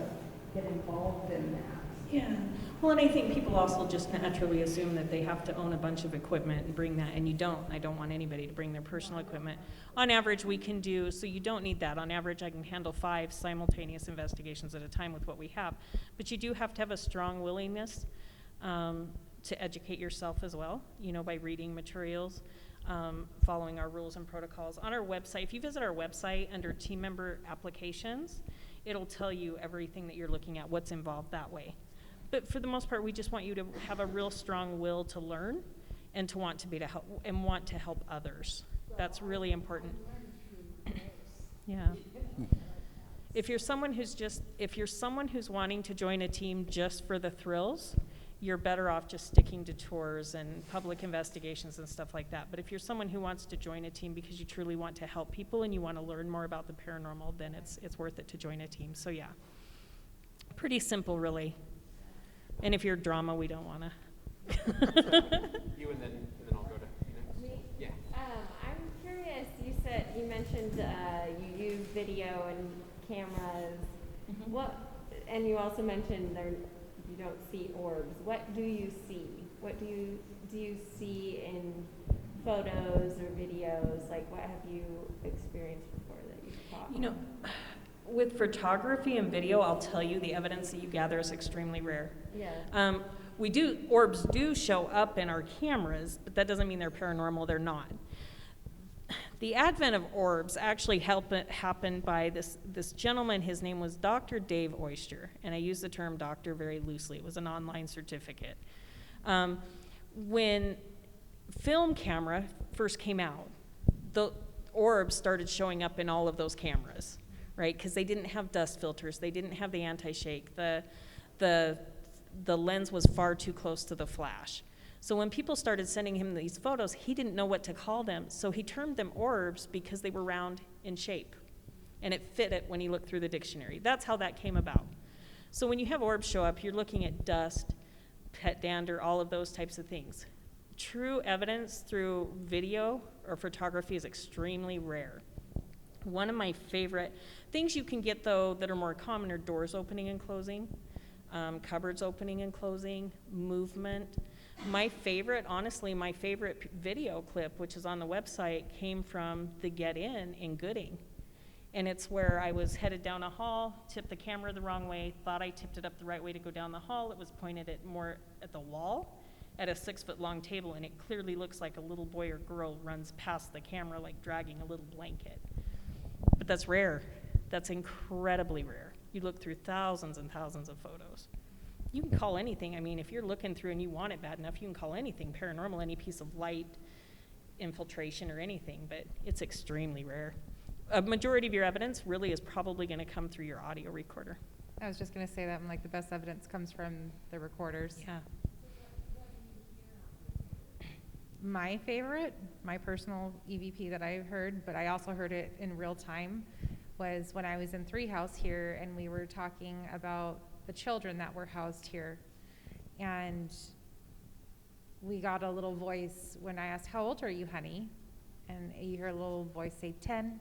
get involved in that. Yeah. Well, and I think people also just naturally assume that they have to own a bunch of equipment and bring that, and you don't. I don't want anybody to bring their personal equipment. On average, we can do, so you don't need that. On average, I can handle 5 simultaneous investigations at a time with what we have. But you do have to have a strong willingness to educate yourself as well, you know, by reading materials, following our rules and protocols. On our website, if you visit our website under team member applications, it'll tell you everything that you're looking at, what's involved that way. But for the most part, we just want you to have a real strong will to learn and to want to be to help and want to help others. That's really important. Yeah. If you're someone who's wanting to join a team just for the thrills, you're better off just sticking to tours and public investigations and stuff like that. But if you're someone who wants to join a team because you truly want to help people and you want to learn more about the paranormal, then it's worth it to join a team. So yeah, pretty simple, really. And if you're drama, we don't want to. You and then I'll go to you next. Me? Yeah. I'm curious, you mentioned you use video and cameras. Mhm. And you also mentioned you don't see orbs. What do you see? What do you see in photos or videos? Like, what have you experienced before that you've taught? You know, with photography and video, I'll tell you the evidence that you gather is extremely rare. Yeah. Orbs do show up in our cameras, but that doesn't mean they're paranormal, they're not. The advent of orbs actually happened by this gentleman. His name was Dr. Dave Oyster, and I use the term doctor very loosely. It was an online certificate. When film camera first came out, the orbs started showing up in all of those cameras, right? Because they didn't have dust filters, they didn't have the anti-shake, the lens was far too close to the flash. So when people started sending him these photos, he didn't know what to call them, so he termed them orbs because they were round in shape, and it fit it when he looked through the dictionary. That's how that came about. So when you have orbs show up, you're looking at dust, pet dander, all of those types of things. True evidence through video or photography is extremely rare. One of my favorite things you can get, though, that are more common are doors opening and closing, cupboards opening and closing, movement. My favorite video clip, which is on the website, came from the Get In Gooding. And it's where I was headed down a hall, tipped the camera the wrong way, thought I tipped it up the right way to go down the hall. It was pointed more at the wall at a 6-foot-long table, and it clearly looks like a little boy or girl runs past the camera like dragging a little blanket. But that's rare. That's incredibly rare. You look through thousands and thousands of photos. You can call anything. I mean, if you're looking through and you want it bad enough, you can call anything paranormal, any piece of light, infiltration, or anything, but it's extremely rare. A majority of your evidence really is probably going to come through your audio recorder. I was just going to say that, like, the best evidence comes from the recorders. Yeah. My favorite, my personal EVP that I've heard, but I also heard it in real time, was when I was in 3 House here and we were talking about the children that were housed here. And we got a little voice when I asked, "How old are you, honey?" And you hear a little voice say 10.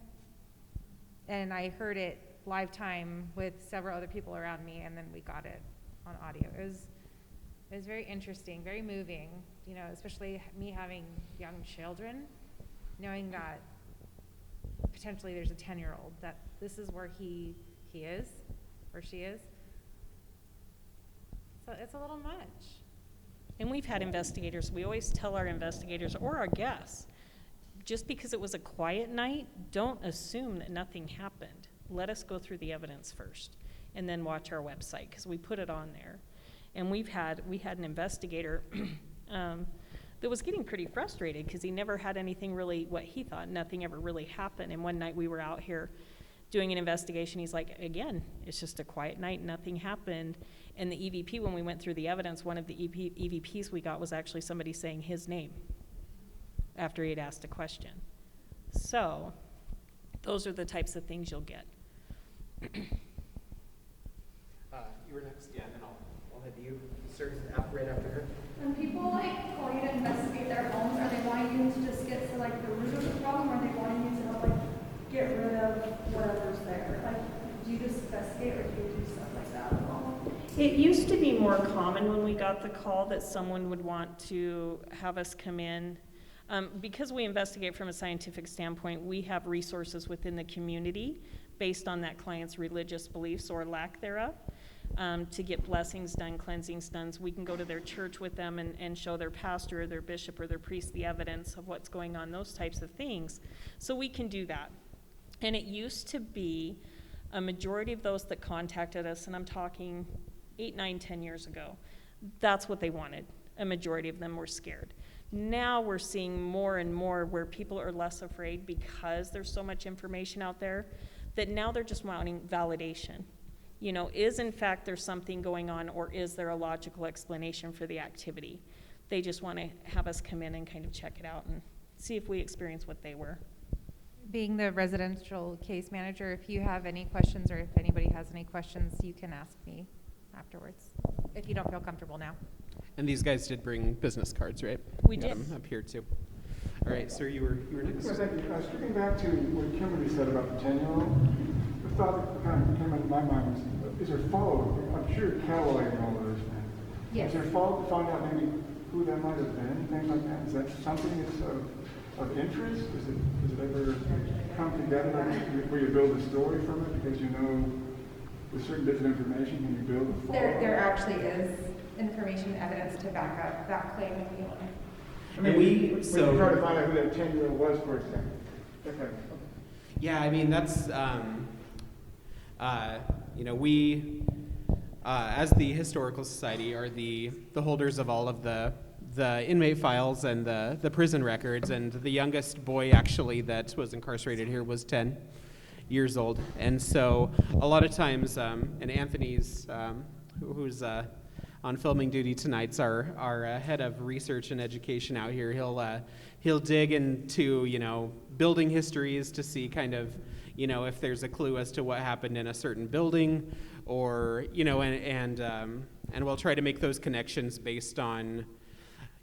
And I heard it live time with several other people around me, and then we got it on audio. It was very interesting, very moving, you know, especially me having young children, knowing that potentially there's a 10-year-old, that this is where he is, or she is. So it's a little much. And we've had investigators, we always tell our investigators or our guests, just because it was a quiet night, don't assume that nothing happened. Let us go through the evidence first and then watch our website, because we put it on there. And we had an investigator that was getting pretty frustrated because he never had anything really, what he thought, nothing ever really happened. And one night we were out here doing an investigation. He's like, again, it's just a quiet night, nothing happened. And the EVP, when we went through the evidence, one of the EVPs we got was actually somebody saying his name after he had asked a question. So those are the types of things you'll get. You were next, yeah, and then I'll head to you, sir, right after her. When people like call you to investigate their homes, are they wanting you to just get to like the root of the problem, or are they wanting you to help like get rid of whatever's there? Like, do you just investigate, or do you do stuff like that at all? It used to be more common when we got the call that someone would want to have us come in. Because we investigate from a scientific standpoint, we have resources within the community based on that client's religious beliefs or lack thereof. To get blessings done, cleansings done. We can go to their church with them and show their pastor or their bishop or their priest the evidence of what's going on, those types of things. So we can do that. And it used to be a majority of those that contacted us, and I'm talking 8, 9, 10 years ago, that's what they wanted. A majority of them were scared. Now we're seeing more and more where people are less afraid because there's so much information out there that now they're just wanting validation. You know, is in fact there something going on, or is there a logical explanation for the activity? They just want to have us come in and kind of check it out and see if we experience what they were. Being the residential case manager, if you have any questions or if anybody has any questions, you can ask me afterwards, if you don't feel comfortable now. And these guys did bring business cards, right? We Got did. them up here too. All right, sir, you were next. Yes, thank you. Stripping back to what Kimberly said about the 10-year-old, the thought that kind of came into my mind was, is there follow-up? I'm sure cataloging all of those things. Yes. Is there follow-up to find out maybe who that might have been, things like that? Is that something that's of interest? Does it ever come together where you build a story from it because you know with certain bits of information can you build a follow-up? There actually is information, evidence to back up that claim if you want. I mean, we- when so- you try to find out who that 10-year-old was, for example. Okay. Yeah, I mean, that's, we, as the Historical Society, are the holders of all of the inmate files and the prison records, and the youngest boy actually that was incarcerated here was 10 years old. And so a lot of times, and Anthony's, who's on filming duty tonight's our head of research and education out here, he'll dig into, building histories to see kind of, if there's a clue as to what happened in a certain building, or, and we'll try to make those connections based on,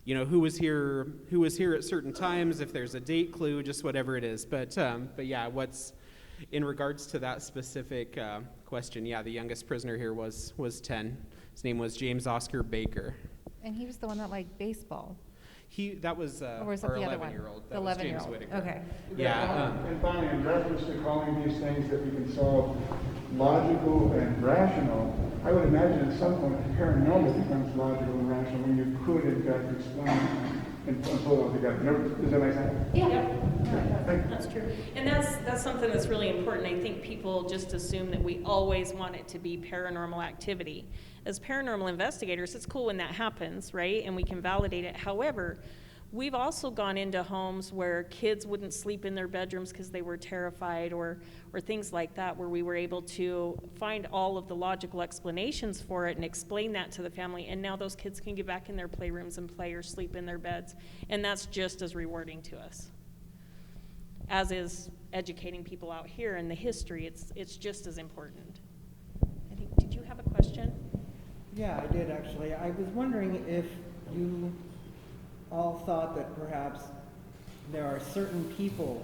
who was here at certain times, if there's a date clue, just whatever it is. But yeah, what's in regards to that specific question, yeah, the youngest prisoner here was 10. His name was James Oscar Baker. And he was the one that liked baseball. That was Or was our that the other one? 11-year-old. The That was James 11-year-old. Whitaker. Okay. Yeah. And finally, in reference to calling these things that we can solve logical and rational, I would imagine at some point paranormal becomes logical and rational when you could, in fact, explain and pull it all together. Does that make sense? Yeah, that's true. And that's something that's really important. I think people just assume that we always want it to be paranormal activity. As paranormal investigators, it's cool when that happens, right? And we can validate it. However, we've also gone into homes where kids wouldn't sleep in their bedrooms because they were terrified, or things like that, where we were able to find all of the logical explanations for it and explain that to the family. And now those kids can get back in their playrooms and play or sleep in their beds. And that's just as rewarding to us, as is educating people out here in the history. It's just as important. I think, did you have a question? Yeah, I did actually. I was wondering if you all thought that perhaps there are certain people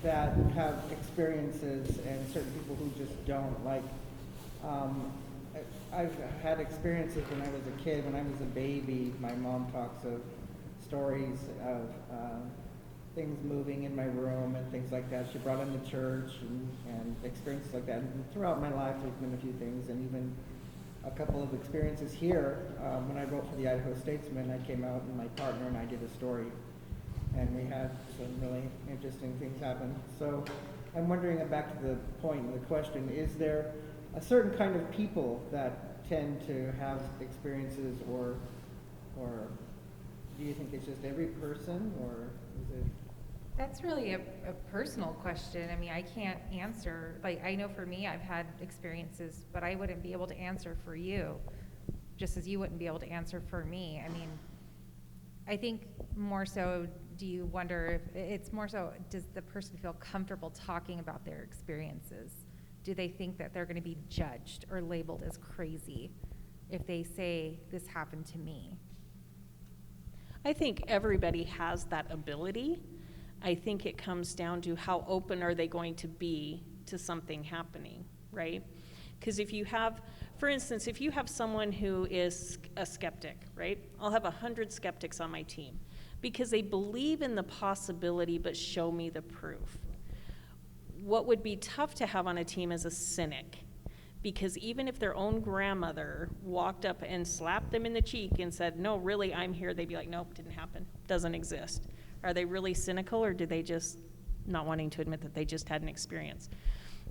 that have experiences and certain people who just don't. Like, I've had experiences when I was a kid. When I was a baby, my mom talks of stories of things moving in my room and things like that. She brought in the church and experiences like that. And throughout my life, there's been a few things, and even a couple of experiences here. When I wrote for the Idaho Statesman, I came out and my partner and I did a story, and we had some really interesting things happen. So I'm wondering, back to the point of the question, is there a certain kind of people that tend to have experiences, or do you think it's just every person, or is it? That's really a personal question. I mean, I can't answer. Like, I know for me, I've had experiences, but I wouldn't be able to answer for you, just as you wouldn't be able to answer for me. I mean, I think more so, do you wonder if it's more so, does the person feel comfortable talking about their experiences? Do they think that they're going to be judged or labeled as crazy if they say, this happened to me? I think everybody has that ability. I think it comes down to how open are they going to be to something happening, right? Because if you have, for instance, if you have someone who is a skeptic, right? I'll have 100 skeptics on my team because they believe in the possibility but show me the proof. What would be tough to have on a team is a cynic, because even if their own grandmother walked up and slapped them in the cheek and said, no, really, I'm here, they'd be like, nope, didn't happen, doesn't exist. Are they really cynical, or do they just not wanting to admit that they just had an experience?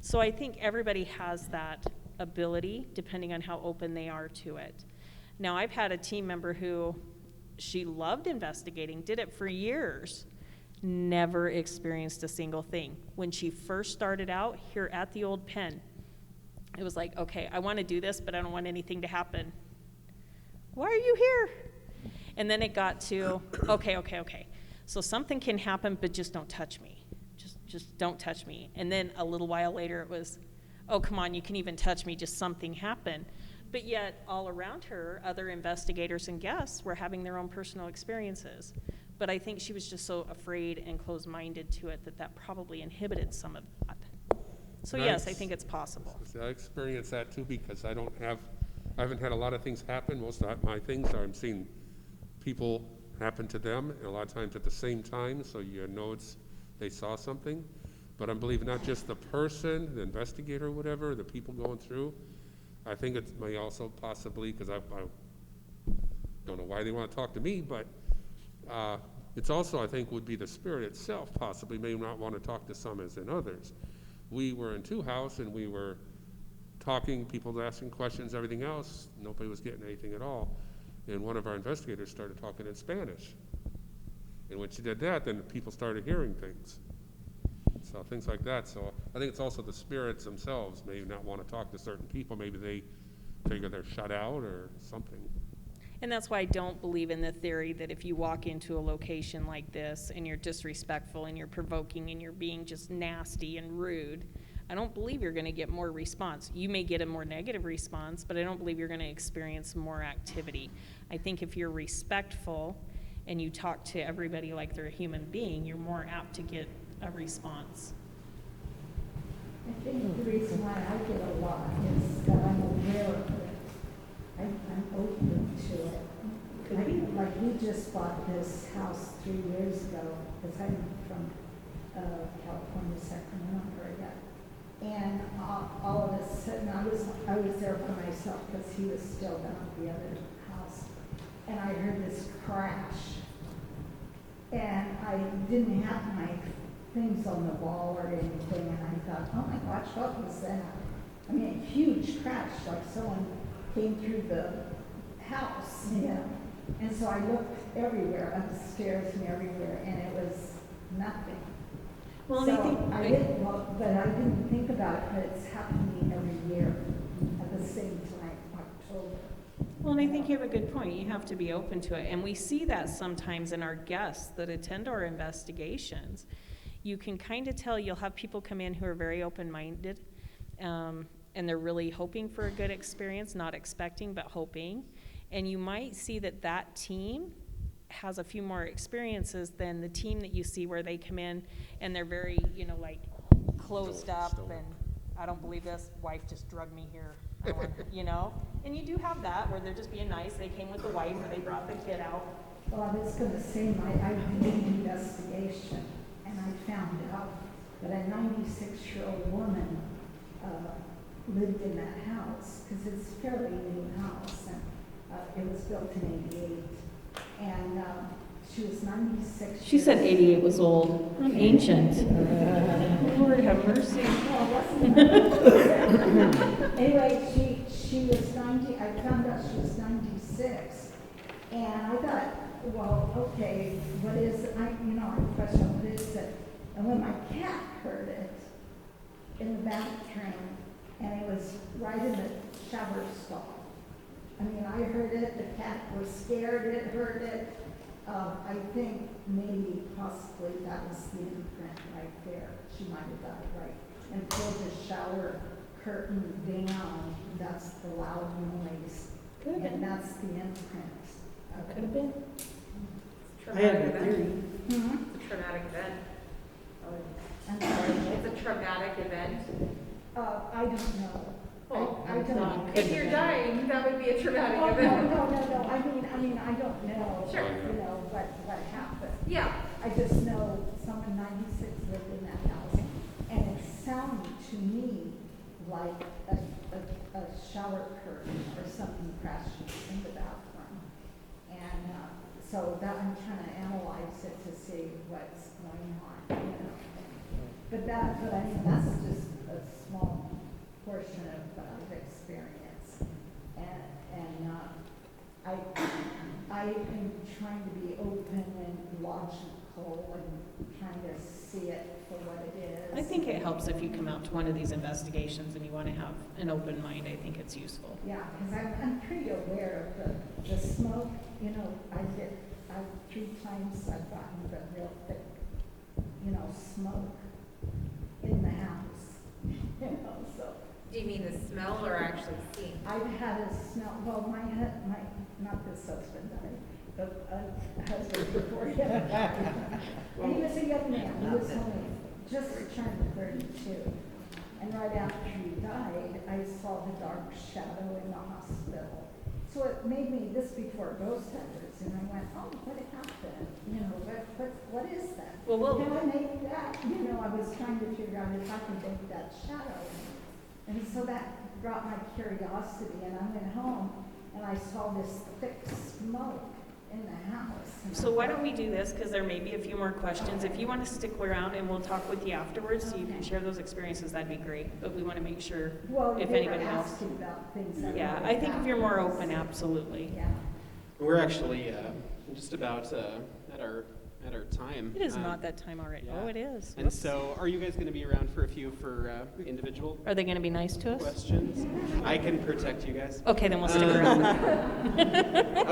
So I think everybody has that ability depending on how open they are to it. Now, I've had a team member who, she loved investigating, did it for years, never experienced a single thing. When she first started out here at the old pen, it was like, okay, I want to do this, but I don't want anything to happen. Why are you here? And then it got to, okay. So something can happen, but just don't touch me. Just don't touch me. And then a little while later it was, oh, come on, you can even touch me, just something happened. But yet all around her, other investigators and guests were having their own personal experiences. But I think she was just so afraid and closed-minded to it that probably inhibited some of that. So yes, I think it's possible. I experience that too, because I haven't had a lot of things happen. Most of my things are I'm seeing people happen to them, and a lot of times at the same time, so you know they saw something. But I'm believing not just the person, the investigator, or whatever, the people going through. I think it may also possibly, because I don't know why they want to talk to me, but it's also, I think, would be the spirit itself possibly may not want to talk to some as in others. We were in two houses and we were talking, people were asking questions, everything else. Nobody was getting anything at all. And one of our investigators started talking in Spanish. And when she did that, then people started hearing things. So things like that. So I think it's also the spirits themselves may not want to talk to certain people. Maybe they figure they're shut out or something. And that's why I don't believe in the theory that if you walk into a location like this and you're disrespectful and you're provoking and you're being just nasty and rude, I don't believe you're going to get more response. You may get a more negative response, but I don't believe you're going to experience more activity. I think if you're respectful and you talk to everybody like they're a human being, you're more apt to get a response. I think the reason why I get a lot is that I'm aware of it. I'm open to it. Like we just bought this house 3 years ago, because I'm from California, Sacramento area. And all of a sudden, I was there for myself because he was still down at the other house. And I heard this crash. And I didn't have my things on the wall or anything. And I thought, oh my gosh, what was that? I mean, a huge crash, like someone came through the house, you know. And so I looked everywhere, upstairs and everywhere, and it was nothing. Well, So I didn't think about it, but it's happening every year at the same time, October. Well, and I think you have a good point. You have to be open to it. And we see that sometimes in our guests that attend our investigations. You can kind of tell, you'll have people come in who are very open-minded, and they're really hoping for a good experience, not expecting, but hoping. And you might see that that team has a few more experiences than the team that you see where they come in and they're very, like closed up and I don't believe this, wife just drugged me here, I want, And you do have that where they're just being nice, they came with the wife or they brought the kid out. Well, I was going to say, I did an investigation, and I found out that a 96-year-old woman lived in that house, because it's a fairly new house, and it was built in '88. And she was 96. She said 88 was old. I'm ancient. Lord have mercy. Anyway, she was 90. I found out she was 96. And I thought, well, okay, what is it? I questioned, what is it? And when my cat heard it in the bathroom, and it was right in the shower stall. I mean, I heard it, the cat was scared, it heard it. I think maybe, possibly, that was the imprint right there. She might have got it right. And pulled the shower curtain down, that's the loud noise. Could have been. And that's the imprint. Could have been. I have a theory. Mm-hmm. It's a traumatic event. I'm sorry. It's a traumatic event. I don't know. I don't know. If you're dying, that would be a traumatic Oh, event. no, I mean, I don't know, Sure. you know, what happened. Yeah. I just know someone 96 lived in that house, and it sounded to me like a shower curtain or something crashed in the bathroom. And so that I'm trying to analyze it to see what's going on, you know. But I mean, that's just a small portion of what I've experienced. And I am trying to be open and logical and trying to see it for what it is. I think it helps if you come out to one of these investigations and you want to have an open mind. I think it's useful. Yeah, because I'm pretty aware of the smoke, you know, I've 3 times I've gotten the real thick, you know, smoke in the house, you know, so. Do you mean the smell or actually seeing? I've had a smell, well, my, not this husband, but a husband before him. And he was a young man, he was only just turned 32. And right after he died, I saw the dark shadow in the hospital. So it made me, this before Ghost Hunters, and I went, oh, what happened? You know, what is that? Well, Can I make that? You know, I was trying to figure out if I could make that shadow. And so that brought my curiosity, and I went home, and I saw this thick smoke in the house. So why don't we do this, because there may be a few more questions. If you want to stick around and we'll talk with you afterwards, so you can share those experiences, that'd be great. But we want to make sure Well, if they were anybody else. asking about things that Yeah, were I think if you're more afterwards. open, absolutely. Yeah. We're actually just about at our time. It is not that time already. yeah. Oh, it is. And Whoops. so, are you guys going to be around for a few for individual Are they going to be nice to us? questions? I can protect you guys. Okay, then we'll stick around.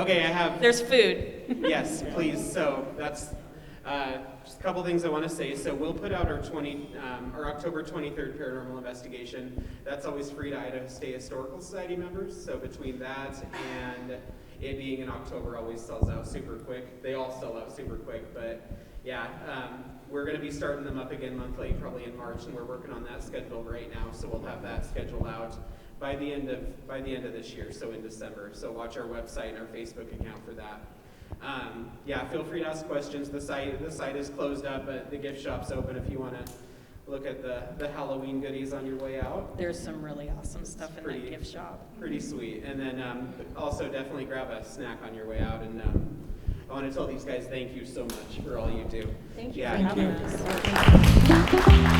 Okay, I have. There's food. Yes, please. So that's just a couple things I want to say. So we'll put out our October 23rd paranormal investigation. That's always free to Idaho State Historical Society members. So between that and it being in October, always sells out super quick. They all sell out super quick, but yeah, we're going to be starting them up again monthly, probably in March, and we're working on that schedule right now. So we'll have that schedule out by the end of this year, so in December. So watch our website and our Facebook account for that. Yeah, feel free to ask questions. The site is closed up, but the gift shop's open if you want to look at the Halloween goodies on your way out. There's some really awesome stuff in that gift shop. Pretty sweet. And then also definitely grab a snack on your way out. And I want to tell these guys thank you so much for all you do. Thank you Yeah. for having us.